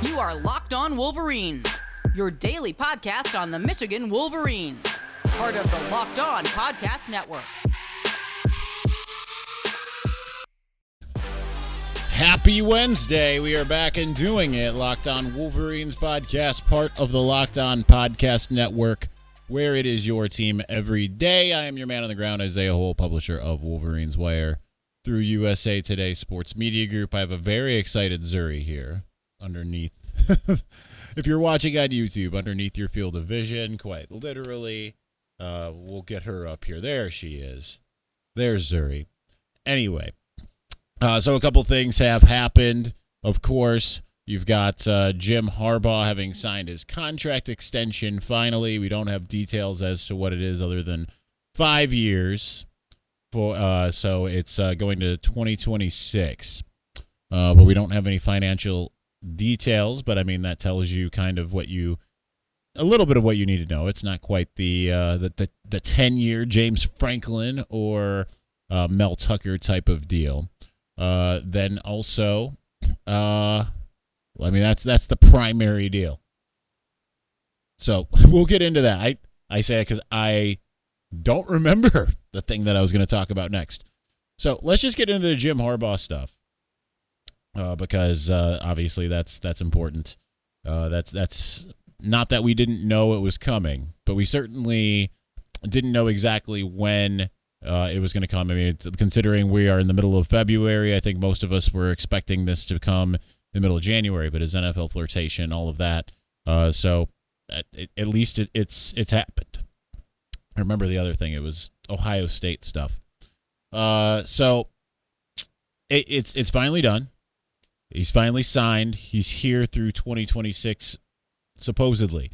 You are Locked On Wolverines, your daily podcast on the Michigan Wolverines, part of the Locked On Podcast Network. Happy Wednesday. We are back and doing it. Locked On Wolverines podcast, part of the Locked On Podcast Network, where it is your team every day. I am your man on the ground, Isaiah Hole, publisher of Wolverines Wire through USA Today Sports Media Group. I have a very excited Zuri here underneath. If you're watching on YouTube, underneath your field of vision, quite literally. We'll get her up here. There she is. There's Zuri. Anyway. So a couple things have happened. Of course, you've got Jim Harbaugh having signed his contract extension finally. We don't have details as to what it is other than 5 years. So it's going to 2026. But we don't have any financial details. But, I mean, that tells you kind of a little bit of what you need to know. It's not quite the 10-year James Franklin or Mel Tucker type of deal. Then also, that's the primary deal. So we'll get into that. I say it because I don't remember the thing that I was going to talk about next. So let's just get into the Jim Harbaugh stuff, because obviously that's important. That's not that we didn't know it was coming, but we certainly didn't know exactly when it was going to come. I mean, considering we are in the middle of February, I think most of us were expecting this to come in the middle of January, but his NFL flirtation, all of that. So at least it's happened. I remember the other thing. It was Ohio State stuff. So it's finally done. He's finally signed. He's here through 2026, supposedly.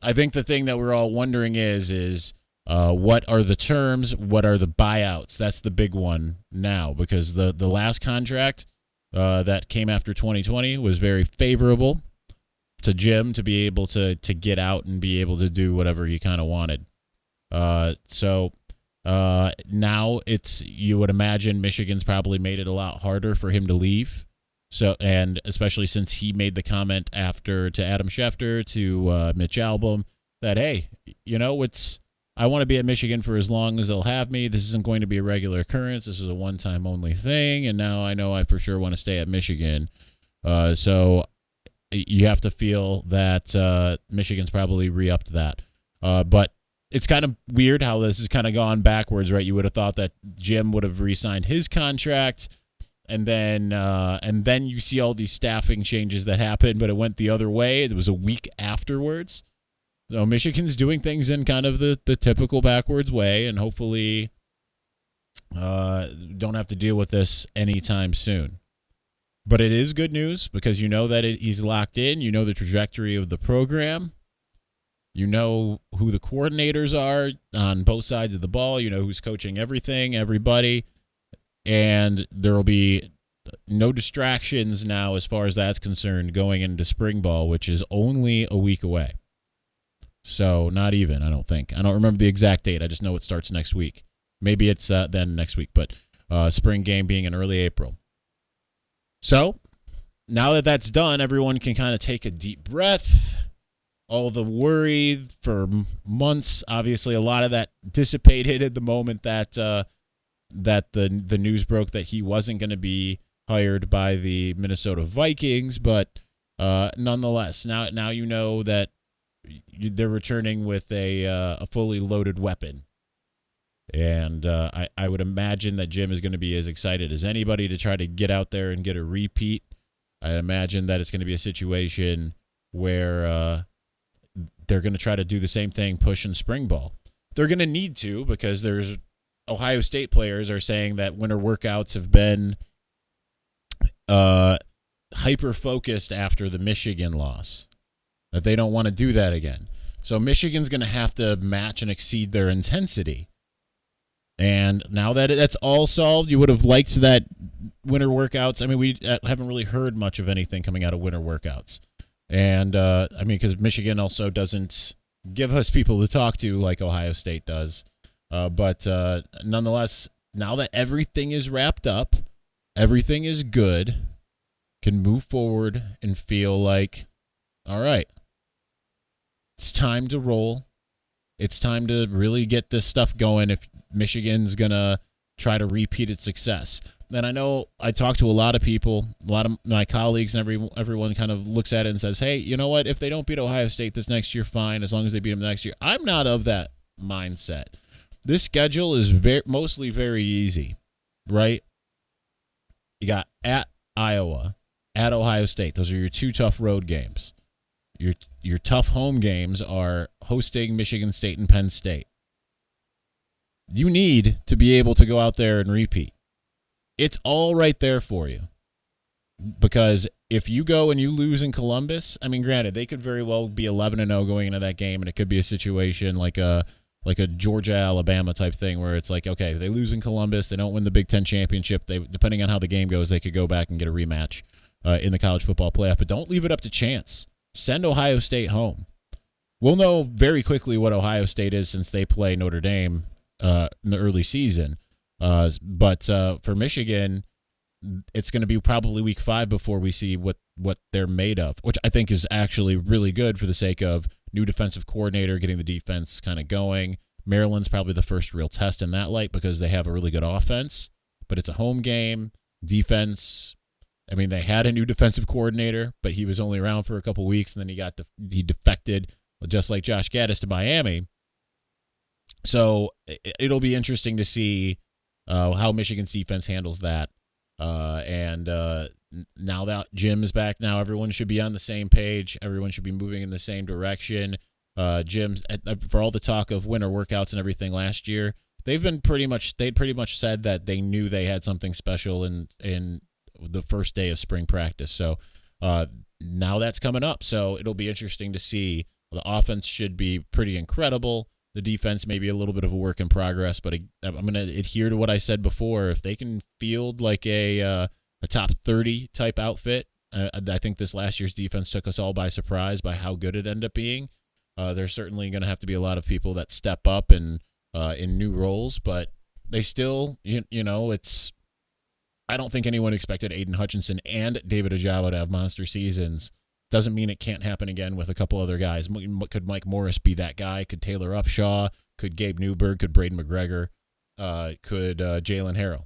I think the thing that we're all wondering is what are the terms? What are the buyouts? That's the big one now, because the last contract that came after 2020 was very favorable to Jim to be able to get out and be able to do whatever he kind of wanted. So now you would imagine Michigan's probably made it a lot harder for him to leave. So, and especially since he made the comment to Adam Schefter, to Mitch Albom, that, hey, I want to be at Michigan for as long as they'll have me. This isn't going to be a regular occurrence. This is a one-time only thing, and now I know I for sure want to stay at Michigan. So you have to feel that Michigan's probably re-upped that. But it's kind of weird how this has kind of gone backwards, right? You would have thought that Jim would have re-signed his contract, and then you see all these staffing changes that happened, but it went the other way. It was a week afterwards. So Michigan's doing things in kind of the typical backwards way, and hopefully don't have to deal with this anytime soon. But it is good news because you know that he's locked in. You know the trajectory of the program. You know who the coordinators are on both sides of the ball. You know who's coaching everybody. And there will be no distractions now as far as that's concerned going into spring ball, which is only a week away. So not even, I don't think. I don't remember the exact date. I just know it starts next week. Maybe it's then next week, but spring game being in early April. So now that that's done, everyone can kind of take a deep breath. All the worry for months, obviously a lot of that dissipated at the moment that the news broke that he wasn't going to be hired by the Minnesota Vikings. But nonetheless, now you know that they're returning with a fully loaded weapon. And I would imagine that Jim is going to be as excited as anybody to try to get out there and get a repeat. I imagine that it's going to be a situation where they're going to try to do the same thing, push in spring ball. They're going to need to, because there's Ohio State players are saying that winter workouts have been hyper-focused after the Michigan loss, that they don't want to do that again. So Michigan's going to have to match and exceed their intensity. And now that that's all solved, you would have liked that winter workouts. I mean, we haven't really heard much of anything coming out of winter workouts. And, because Michigan also doesn't give us people to talk to like Ohio State does. But nonetheless, now that everything is wrapped up, everything is good, can move forward and feel like, all right, it's time to roll. It's time to really get this stuff going if Michigan's going to try to repeat its success. Then I know I talk to a lot of people, a lot of my colleagues, and everyone kind of looks at it and says, hey, you know what? If they don't beat Ohio State this next year, fine, as long as they beat them next year. I'm not of that mindset. This schedule is mostly very easy, right? You got at Iowa, at Ohio State. Those are your two tough road games. Your tough home games are hosting Michigan State and Penn State. You need to be able to go out there and repeat. It's all right there for you. Because if you go and you lose in Columbus, I mean, granted, they could very well be 11-0 going into that game, and it could be a situation like a Georgia-Alabama type thing where it's like, okay, they lose in Columbus, they don't win the Big Ten championship. Depending on how the game goes, they could go back and get a rematch in the college football playoff. But don't leave it up to chance. Send Ohio State home. We'll know very quickly what Ohio State is since they play Notre Dame in the early season. But for Michigan, it's going to be probably week 5 before we see what they're made of, which I think is actually really good for the sake of new defensive coordinator, getting the defense kind of going. Maryland's probably the first real test in that light because they have a really good offense, but it's a home game. Defense, I mean, they had a new defensive coordinator, but he was only around for a couple weeks, and then he defected, just like Josh Gaddis, to Miami. So it'll be interesting to see how Michigan's defense handles that. And now that Jim is back, now everyone should be on the same page. Everyone should be moving in the same direction. Jim's, for all the talk of winter workouts and everything last year, they'd pretty much said that they knew they had something special in the first day of spring practice. So now that's coming up. So it'll be interesting to see. The offense should be pretty incredible. The defense may be a little bit of a work in progress, but I'm going to adhere to what I said before. If they can field like a top 30 type outfit, I think this last year's defense took us all by surprise by how good it ended up being. There's certainly going to have to be a lot of people that step up in new roles, but they still, it's. I don't think anyone expected Aiden Hutchinson and David Ojabo to have monster seasons. Doesn't mean it can't happen again with a couple other guys. Could Mike Morris be that guy? Could Taylor Upshaw? Could Gabe Newberg? Could Braden McGregor? Could Jalen Harrell?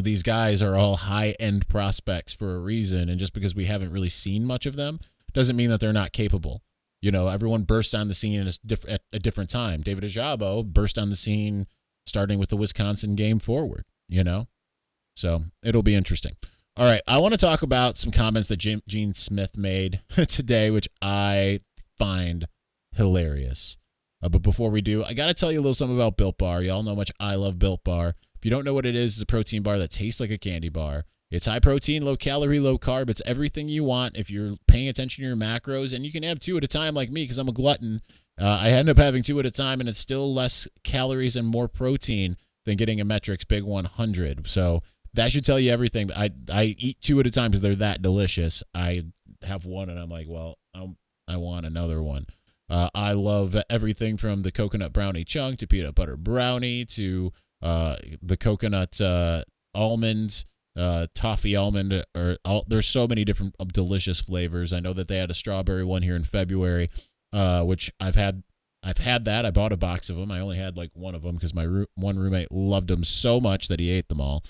These guys are all high-end prospects for a reason, and just because we haven't really seen much of them doesn't mean that they're not capable. Everyone burst on the scene at a different time. David Ojabo burst on the scene starting with the Wisconsin game forward, So it'll be interesting. All right, I want to talk about some comments that Gene Smith made today, which I find hilarious. But before we do, I got to tell you a little something about Built Bar. Y'all know how much I love Built Bar. If you don't know what it is, it's a protein bar that tastes like a candy bar. It's high protein, low calorie, low carb. It's everything you want if you're paying attention to your macros. And you can have 2 at a time like me because I'm a glutton. I end up having 2 at a time, and it's still less calories and more protein than getting a Metrics Big 100. So that should tell you everything. I eat 2 at a time because they're that delicious. I have one, and I'm like, well, I want another one. I love everything from the coconut brownie chunk to peanut butter brownie to the coconut almond, toffee almond. There's so many different delicious flavors. I know that they had a strawberry one here in February, which I've had that. I bought a box of them. I only had like one of them because my one roommate loved them so much that he ate them all.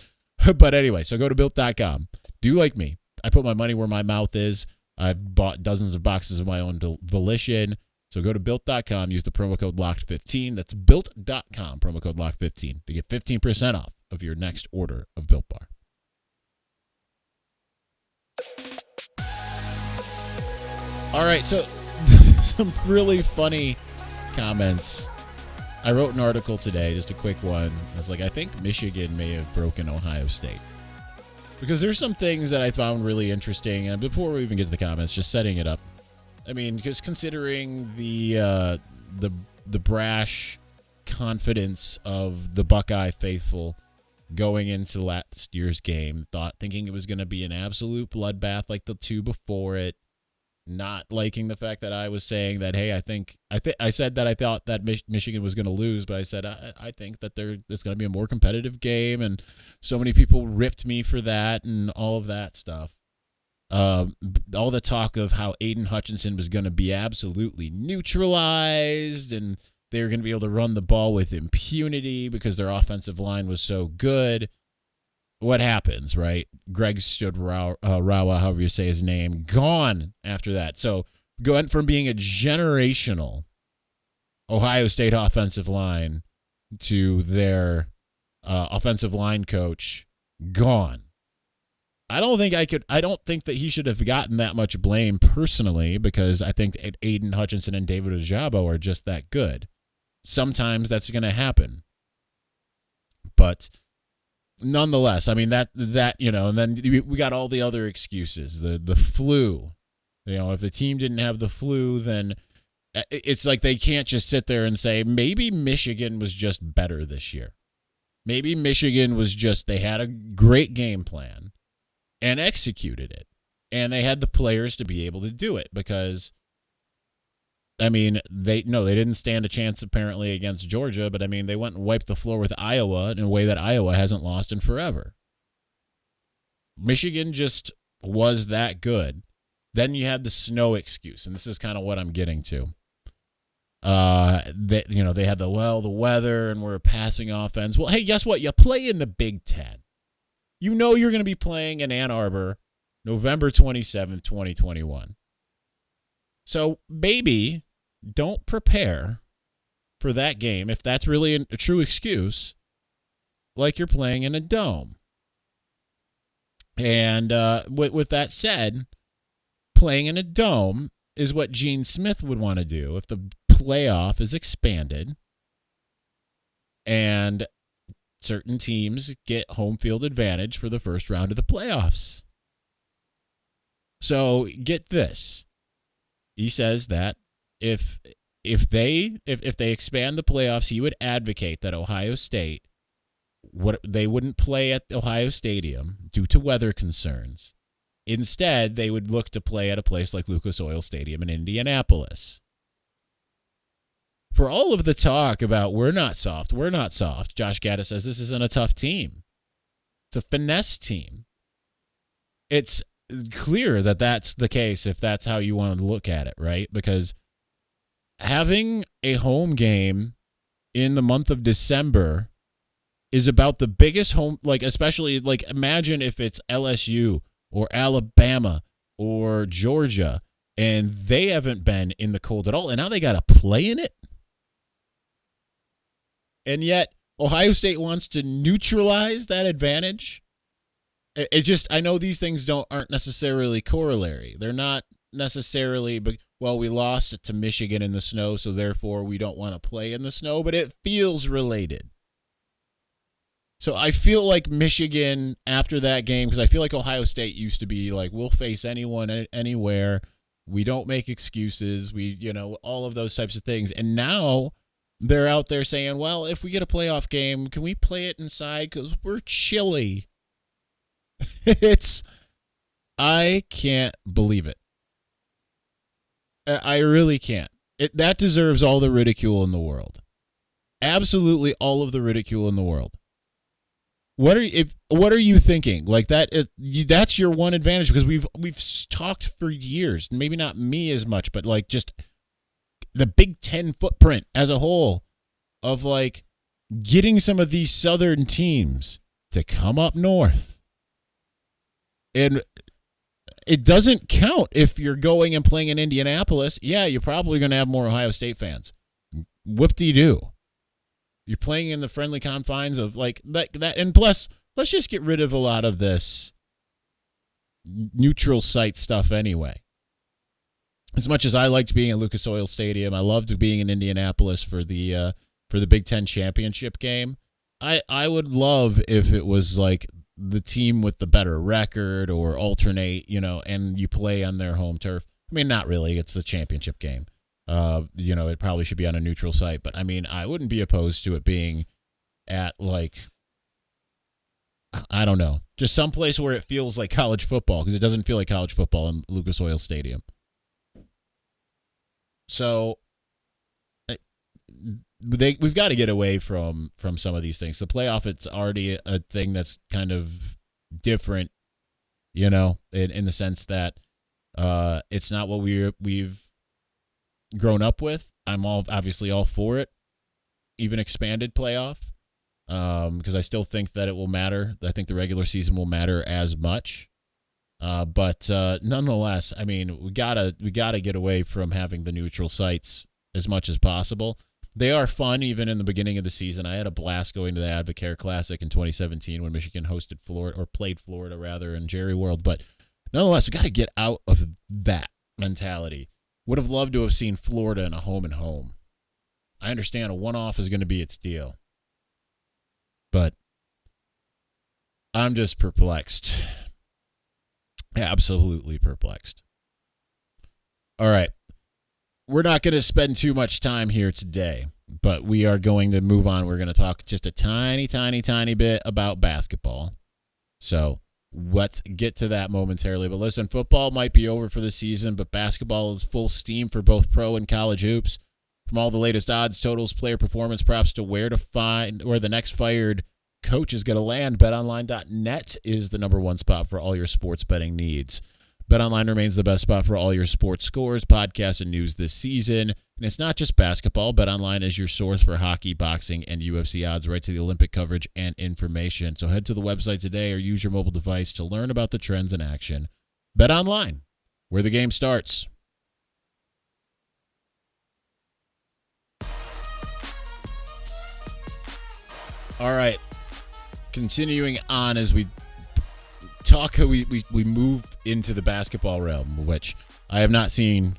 But anyway, so go to Built.com. Do like me. I put my money where my mouth is. I've bought dozens of boxes of my own volition. So go to Built.com. Use the promo code LOCKED15. That's Built.com, promo code LOCKED15 to get 15% off of your next order of Built Bar. All right, so some really funny comments. I wrote an article today, just a quick one. I was like, I think Michigan may have broken Ohio State. Because there's some things that I found really interesting. And before we even get to the comments, just setting it up. I mean, because considering the brash confidence of the Buckeye faithful going into last year's game, thinking it was going to be an absolute bloodbath like the 2 before it, not liking the fact that I was saying that, hey, I said that I thought that Michigan was going to lose, but I said I think that there's going to be a more competitive game, and so many people ripped me for that and all of that stuff. all the talk of how Aiden Hutchinson was going to be absolutely neutralized and they were going to be able to run the ball with impunity because their offensive line was so good. What happens, right? Greg stood Rawa, however you say his name, gone after that. So going from being a generational Ohio State offensive line to their offensive line coach gone. I don't think that he should have gotten that much blame personally because I think Aiden Hutchinson and David Ojabo are just that good. Sometimes that's going to happen. But nonetheless, I mean, that and then we got all the other excuses, the flu. If the team didn't have the flu, then it's like they can't just sit there and say, maybe Michigan was just better this year. Maybe Michigan was just, they had a great game plan and executed it. And they had the players to be able to do it because, I mean, they didn't stand a chance apparently against Georgia, but I mean, they went and wiped the floor with Iowa in a way that Iowa hasn't lost in forever. Michigan just was that good. Then you had the snow excuse, and this is kind of what I'm getting to. They had the weather and we're a passing offense. Well, hey, guess what? You play in the Big Ten. You're going to be playing in Ann Arbor, November 27th, 2021. So maybe don't prepare for that game, if that's really a true excuse, like you're playing in a dome. And with that said, playing in a dome is what Gene Smith would want to do if the playoff is expanded and certain teams get home field advantage for the first round of the playoffs. So get this. He says that if they expand the playoffs, he would advocate that Ohio State they wouldn't play at Ohio Stadium due to weather concerns. Instead, they would look to play at a place like Lucas Oil Stadium in Indianapolis. For all of the talk about we're not soft, Josh Gaddis says this isn't a tough team. It's a finesse team. It's clear that that's the case if that's how you want to look at it, right? Because having a home game in the month of December is about the biggest home, especially imagine if it's LSU or Alabama or Georgia and they haven't been in the cold at all and now they got to play in it. And yet Ohio State wants to neutralize that advantage. I know these things aren't necessarily corollary. They're not necessarily, we lost it to Michigan in the snow, so therefore we don't want to play in the snow, but it feels related. So I feel like Michigan after that game, because I feel like Ohio State used to be like, we'll face anyone anywhere. We don't make excuses. All of those types of things. And now they're out there saying, well, if we get a playoff game, can we play it inside? Because we're chilly. I can't believe it. I really can't. That deserves all the ridicule in the world. Absolutely all of the ridicule in the world. What are you thinking? That's your one advantage because we've talked for years. Maybe not me as much, but just the Big Ten footprint as a whole of getting some of these Southern teams to come up north. And it doesn't count if you're going and playing in Indianapolis. Yeah, you're probably going to have more Ohio State fans. Whoop-de-doo. You're playing in the friendly confines of that. And plus, let's just get rid of a lot of this neutral site stuff anyway. As much as I liked being at Lucas Oil Stadium, I loved being in Indianapolis for the Big Ten championship game. I would love if it was the team with the better record or alternate, and you play on their home turf. I mean, not really. It's the championship game. It probably should be on a neutral site, but I mean, I wouldn't be opposed to it being at I don't know, just someplace where it feels like college football because it doesn't feel like college football in Lucas Oil Stadium. So we've got to get away from some of these things. The playoff, it's already a thing that's kind of different in the sense that it's not what we've grown up with. I'm obviously all for it, even expanded playoff, because I still think that it will matter. I think the regular season will matter as much. But nonetheless, I mean, we gotta get away from having the neutral sites as much as possible. They are fun, even in the beginning of the season. I had a blast going to the Advocare Classic in 2017 when Michigan hosted Florida, or played Florida rather, in Jerry World. But nonetheless, we got to get out of that mentality. Would have loved to have seen Florida in a home and home. I understand a one-off is going to be its deal, but I'm just perplexed. Absolutely perplexed. All right. We're not going to spend too much time here today, but we are going to move on. We're going to talk just a tiny bit about basketball. So let's get to that momentarily. But listen, football might be over for the season, but basketball is full steam for both pro and college hoops. From all the latest odds, totals, player performance props to where the next fired coach is going to land, BetOnline.net is the number one spot for all your sports betting needs. BetOnline remains the best spot for all your sports scores, podcasts, and news this season. And it's not just basketball. BetOnline is your source for hockey, boxing, and UFC odds, right to the Olympic coverage and information. So head to the website today or use your mobile device to learn about the trends in action. BetOnline, where the game starts. All right. Continuing on as we talk, we move into the basketball realm, which I have not seen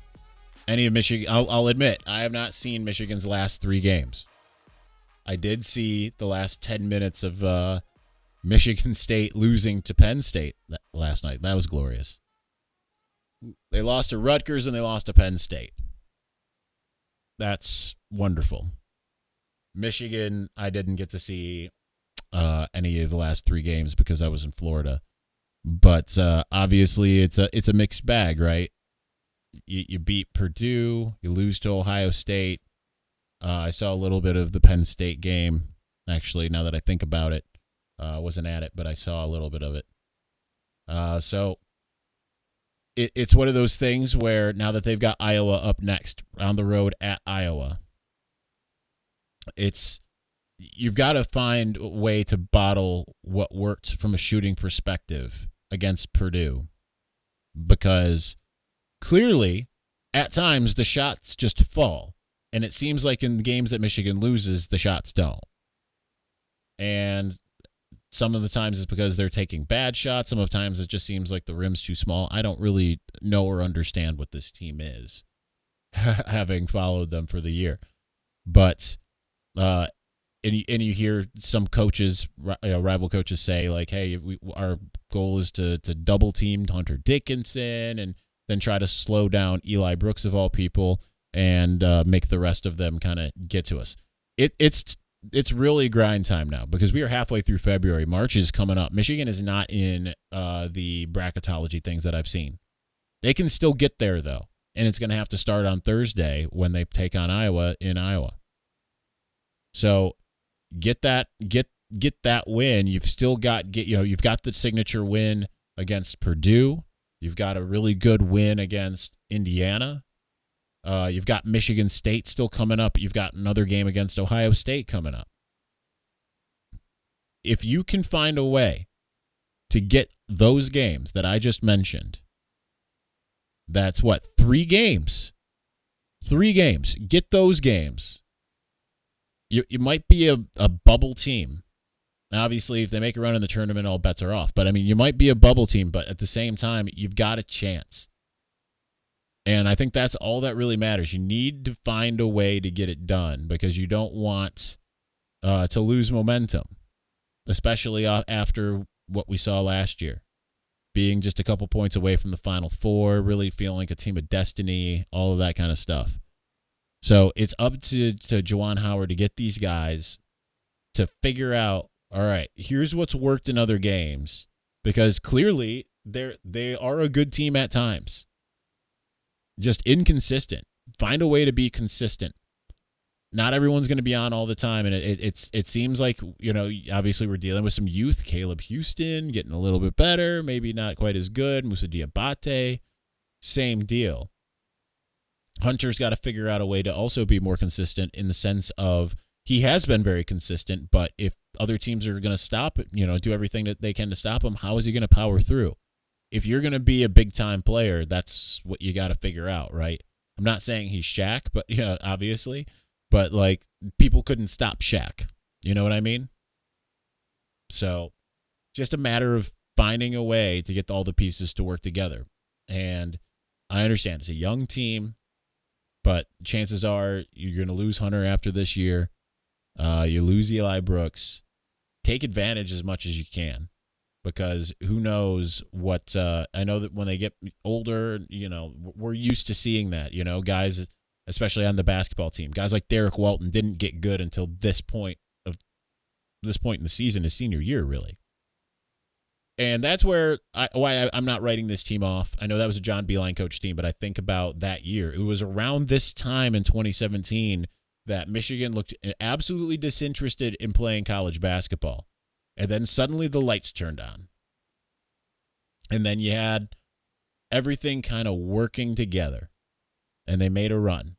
any of Michigan. I'll admit, I have not seen Michigan's last 3 games. I did see the last 10 minutes of Michigan State losing to Penn State last night. That was glorious. They lost to Rutgers and they lost to Penn State. That's wonderful. Michigan, I didn't get to see any of the last 3 games because I was in Florida. But obviously, it's a mixed bag, right? You beat Purdue, you lose to Ohio State. I saw a little bit of the Penn State game, actually, now that I think about it. I wasn't at it, but I saw a little bit of it. So it's one of those things where now that they've got Iowa up next, on the road at Iowa, you've got to find a way to bottle what worked from a shooting perspective against Purdue, because clearly at times the shots just fall, and it seems like in the games that Michigan loses, the shots don't. And some of the times it's because they're taking bad shots. Some of the times it just seems like the rim's too small. I don't really know or understand what this team is, having followed them for the year. But and you hear some coaches, rival coaches, say like, "Hey, our goal is to double team Hunter Dickinson and then try to slow down Eli Brooks of all people and make the rest of them kind of get to us." It's really grind time now because we are halfway through February. March is coming up. Michigan is not in the bracketology things that I've seen. They can still get there though, and it's going to have to start on Thursday when they take on Iowa in Iowa. So get that win. You've still got you've got the signature win against Purdue. You've got a really good win against Indiana. You've got Michigan State still coming up. You've got another game against Ohio State coming up. If you can find a way to get those games that I just mentioned, that's what, 3 games. 3 games. Get those games. You might be a bubble team. Now, obviously, if they make a run in the tournament, all bets are off. But, I mean, you might be a bubble team, but at the same time, you've got a chance. And I think that's all that really matters. You need to find a way to get it done because you don't want to lose momentum, especially after what we saw last year, being just a couple points away from the Final Four, really feeling like a team of destiny, all of that kind of stuff. So it's up to Juwan Howard to get these guys to figure out, all right, here's what's worked in other games, because clearly they are a good team at times. Just inconsistent. Find a way to be consistent. not everyone's going to be on all the time, and it seems like, obviously we're dealing with some youth. Caleb Houston getting a little bit better, maybe not quite as good. Musa Diabate, same deal. Hunter's got to figure out a way to also be more consistent in the sense of he has been very consistent, but if other teams are going to stop it, do everything that they can to stop him, how is he going to power through? If you're going to be a big-time player, that's what you got to figure out, right? I'm not saying he's Shaq, but obviously. But, people couldn't stop Shaq. You know what I mean? So, just a matter of finding a way to get all the pieces to work together. And I understand it's a young team, but chances are you're going to lose Hunter after this year. You lose Eli Brooks. Take advantage as much as you can, because who knows what I know that when they get older, we're used to seeing that, guys, especially on the basketball team, guys like Derek Walton didn't get good until this point in the season, his senior year, really. And that's why I'm not writing this team off. I know that was a John Beilein coach team, but I think about that year. It was around this time in 2017 that Michigan looked absolutely disinterested in playing college basketball. And then suddenly the lights turned on. And then you had everything kind of working together. And they made a run.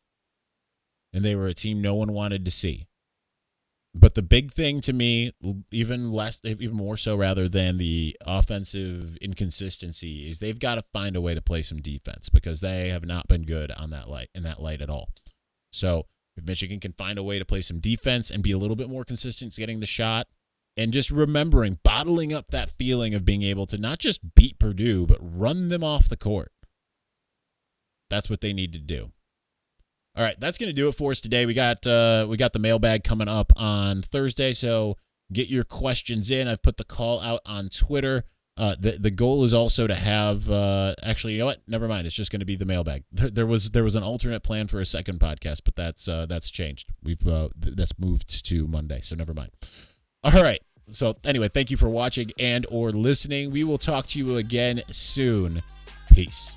And they were a team no one wanted to see. But the big thing to me, even more so rather than the offensive inconsistency, is they've got to find a way to play some defense, because they have not been good in that light at all. So if Michigan can find a way to play some defense and be a little bit more consistent getting the shot, and just remembering, bottling up that feeling of being able to not just beat Purdue, but run them off the court. That's what they need to do. All right, that's going to do it for us today. We got the mailbag coming up on Thursday, so get your questions in. I've put the call out on Twitter. The goal is also to have actually, you know what? Never mind. It's just going to be the mailbag. There was an alternate plan for a second podcast, but that's changed. That's moved to Monday, so never mind. All right. So anyway, thank you for watching and or listening. We will talk to you again soon. Peace.